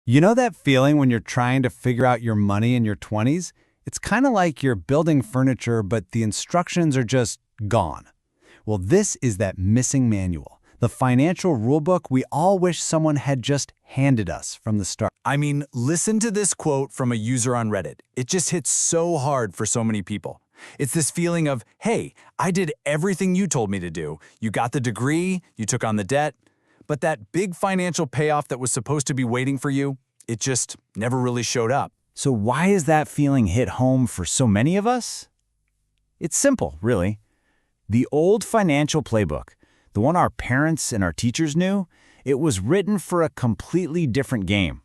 You know that feeling when you're trying to figure out your money in your 20s? It's kind of like you're building furniture, but the instructions are just gone. Well, this is that missing manual, the financial rulebook we all wish someone had just handed us from the start. I mean, listen to this quote from a user on Reddit. It just hits so hard for so many people. It's this feeling of, hey, I did everything you told me to do. You got the degree, you took on the debt, but that big financial payoff that was supposed to be waiting for you, it just never really showed up. So why is that feeling hit home for so many of us? It's simple, really. The old financial playbook, the one our parents and our teachers knew, it was written for a completely different game.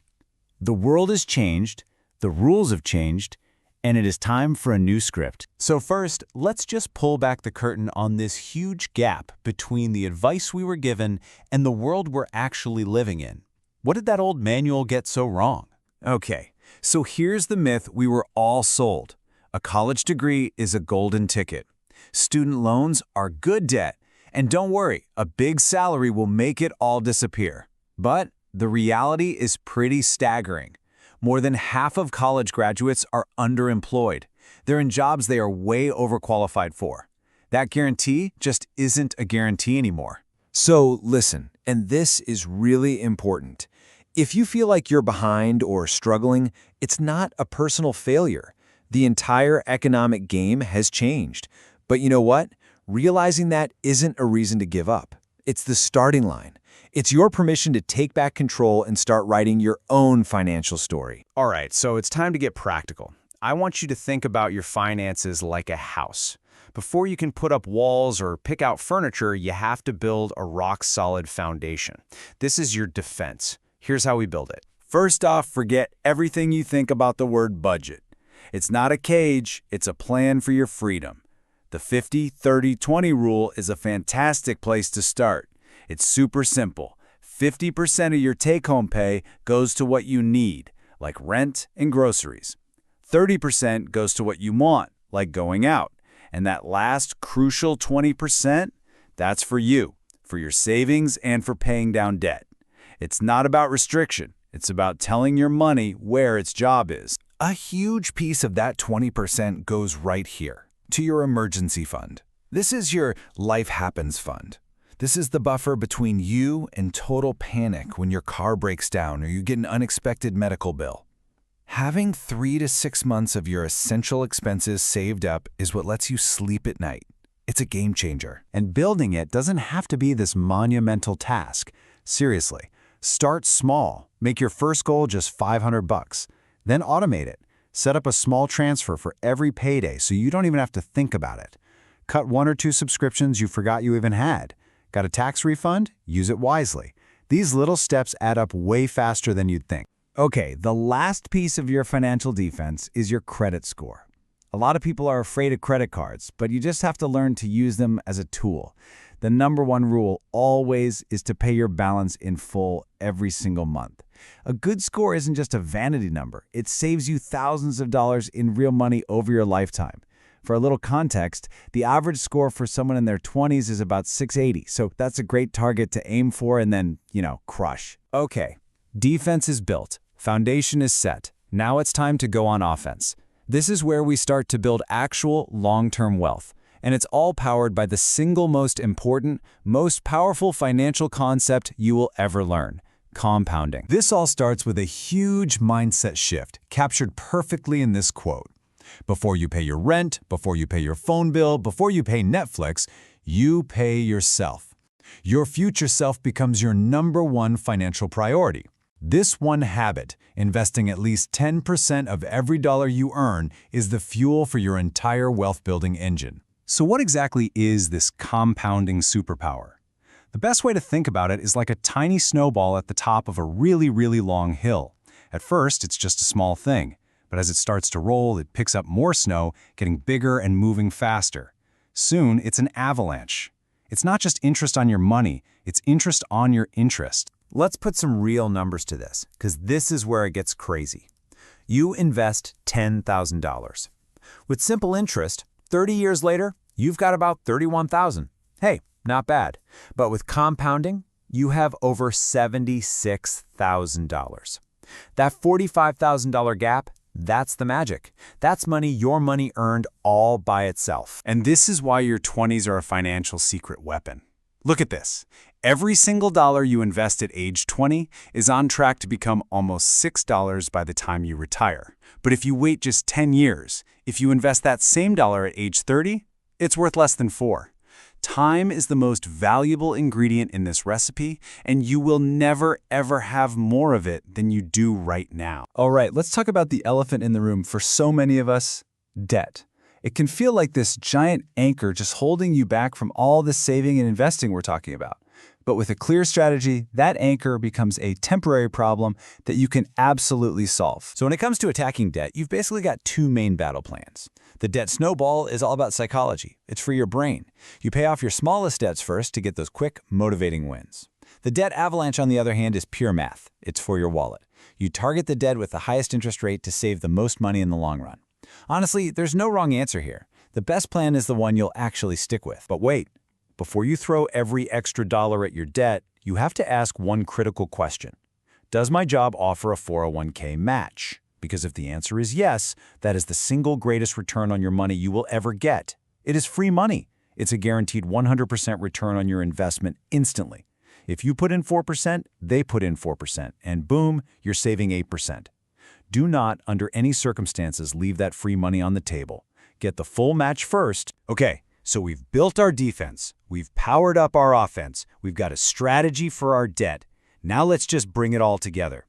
The world has changed, the rules have changed, and it is time for a new script. So first, let's just pull back the curtain on this huge gap between the advice we were given and the world we're actually living in. What did that old manual get so wrong? Okay, so here's the myth we were all sold. A college degree is a golden ticket. Student loans are good debt. And don't worry, a big salary will make it all disappear. But the reality is pretty staggering. More than half of college graduates are underemployed. They're in jobs they are way overqualified for. That guarantee just isn't a guarantee anymore. So listen, and this is really important. If you feel like you're behind or struggling, it's not a personal failure. The entire economic game has changed. But you know what? Realizing that isn't a reason to give up. It's the starting line. It's your permission to take back control and start writing your own financial story. All right, so it's time to get practical. I want you to think about your finances like a house. Before you can put up walls or pick out furniture, you have to build a rock-solid foundation. This is your defense. Here's how we build it. First off, forget everything you think about the word budget. It's not a cage, it's a plan for your freedom. The 50-30-20 rule is a fantastic place to start. It's super simple. 50% of your take-home pay goes to what you need, like rent and groceries. 30% goes to what you want, like going out. And that last crucial 20%, that's for you, for your savings and for paying down debt. It's not about restriction. It's about telling your money where its job is. A huge piece of that 20% goes right here, to your emergency fund. This is your life happens fund. This is the buffer between you and total panic when your car breaks down or you get an unexpected medical bill. Having 3 to 6 months of your essential expenses saved up is what lets you sleep at night. It's a game changer. And building it doesn't have to be this monumental task. Seriously, start small. Make your first goal just $500. Then automate it. Set up a small transfer for every payday so you don't even have to think about it. Cut 1 or 2 subscriptions you forgot you even had. Got a tax refund? Use it wisely. These little steps add up way faster than you'd think. Okay, the last piece of your financial defense is your credit score. A lot of people are afraid of credit cards, but you just have to learn to use them as a tool. The #1 rule always is to pay your balance in full every single month. A good score isn't just a vanity number. It saves you thousands of dollars in real money over your lifetime. For a little context, the average score for someone in their 20s is about 680, so that's a great target to aim for and then, crush. Okay, defense is built. Foundation is set. Now it's time to go on offense. This is where we start to build actual long-term wealth. And it's all powered by the single most important, most powerful financial concept you will ever learn: compounding. This all starts with a huge mindset shift, captured perfectly in this quote. Before you pay your rent, before you pay your phone bill, before you pay Netflix, you pay yourself. Your future self becomes your #1 financial priority. This one habit, investing at least 10% of every dollar you earn, is the fuel for your entire wealth-building engine. So what exactly is this compounding superpower? The best way to think about it is like a tiny snowball at the top of a really, really long hill. At first, it's just a small thing, but as it starts to roll, it picks up more snow, getting bigger and moving faster. Soon, it's an avalanche. It's not just interest on your money, it's interest on your interest. Let's put some real numbers to this, because this is where it gets crazy. You invest $10,000. With simple interest, 30 years later, you've got about $31,000. Hey, not bad. But with compounding, you have over $76,000. That $45,000 gap, that's the magic. That's money your money earned all by itself. And this is why your 20s are a financial secret weapon. Look at this. Every single dollar you invest at age 20 is on track to become almost $6 by the time you retire. But if you wait just 10 years, if you invest that same dollar at age 30, it's worth less than 4. Time is the most valuable ingredient in this recipe, and you will never ever have more of it than you do right now. All right, let's talk about the elephant in the room for so many of us, debt. It can feel like this giant anchor just holding you back from all the saving and investing we're talking about. But with a clear strategy, that anchor becomes a temporary problem that you can absolutely solve. So when it comes to attacking debt, you've basically got two main battle plans. The debt snowball is all about psychology. It's for your brain. You pay off your smallest debts first to get those quick, motivating wins. The debt avalanche, on the other hand, is pure math. It's for your wallet. You target the debt with the highest interest rate to save the most money in the long run. Honestly, there's no wrong answer here. The best plan is the one you'll actually stick with. But wait, before you throw every extra dollar at your debt, you have to ask one critical question. Does my job offer a 401k match? Because if the answer is yes, that is the single greatest return on your money you will ever get. It is free money. It's a guaranteed 100% return on your investment instantly. If you put in 4%, they put in 4%, and boom, you're saving 8%. Do not, under any circumstances, leave that free money on the table. Get the full match first. Okay, so we've built our defense. We've powered up our offense. We've got a strategy for our debt. Now let's just bring it all together.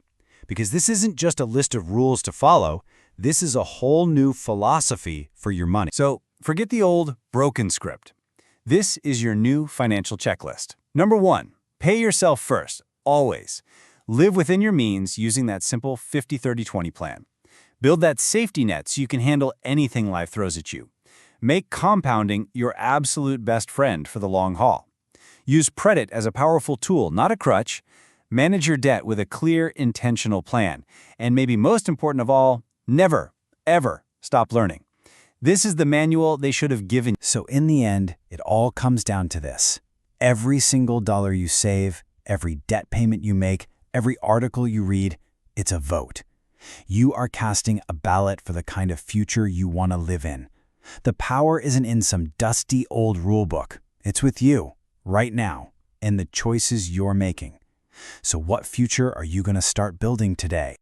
Because this isn't just a list of rules to follow. This is a whole new philosophy for your money. So forget the old broken script. This is your new financial checklist. Number 1, pay yourself first, always. Live within your means using that simple 50-30-20 plan. Build that safety net so you can handle anything life throws at you. Make compounding your absolute best friend for the long haul. Use credit as a powerful tool, not a crutch. Manage your debt with a clear, intentional plan. And maybe most important of all, never, ever stop learning. This is the manual they should have given you. So in the end, it all comes down to this. Every single dollar you save, every debt payment you make, every article you read, it's a vote. You are casting a ballot for the kind of future you want to live in. The power isn't in some dusty old rulebook. It's with you, right now, and the choices you're making. So what future are you going to start building today?